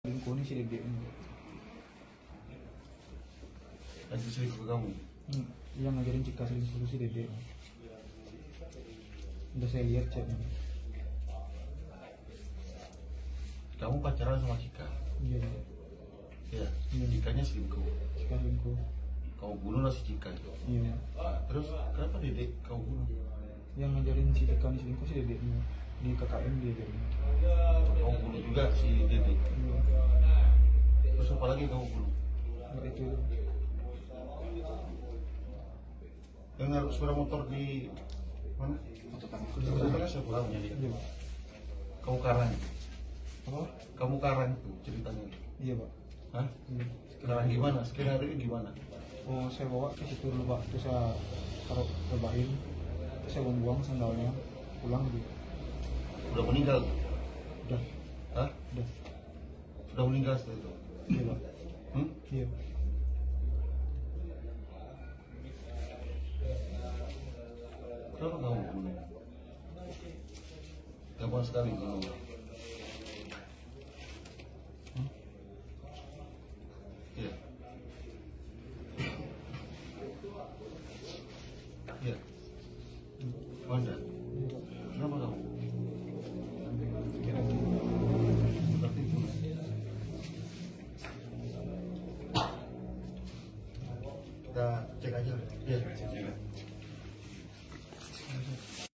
selingkuh nih si Dede ini. Lagi selingkuh ke kamu? Yang ngajarin Cika selingkuh si Dede. Udah saya lihat chatnya. Kamu pacaran sama Cika? Iya. Iya. Iya. Cikanya selingkuh. Cika selingkuh. Kamu bunuh lah si Cika itu. Iya. Terus kenapa Dede kamu bunuh? Yang ngajarin si Cika nih selingkuh si Dede ini. Di KKM dia jadi. Kamu bunuh juga si Dede. Iya. Terus apa lagi kamu bunuh? Nah, itu Yang naruh sepeda motor di mana? Foto siapa kamu jadi? iya, Pak. Kamu karang. Apa? Kamu karang itu ceritanya. Iya, Pak. Hah? Iya. Karang gimana? Skenario gimana? Oh, saya bawa ke situ dulu, Pak. Terus saya taruh rebahin. Terus saya buang sandalnya. Pulang gitu. Udah meninggal? Udah. Hah? Udah. Sudah meninggal setelah itu? Iya, Pak. Iya. Kenapa kamu bunuh? Gampang sekali bunuh. Iya. Iya. Mana?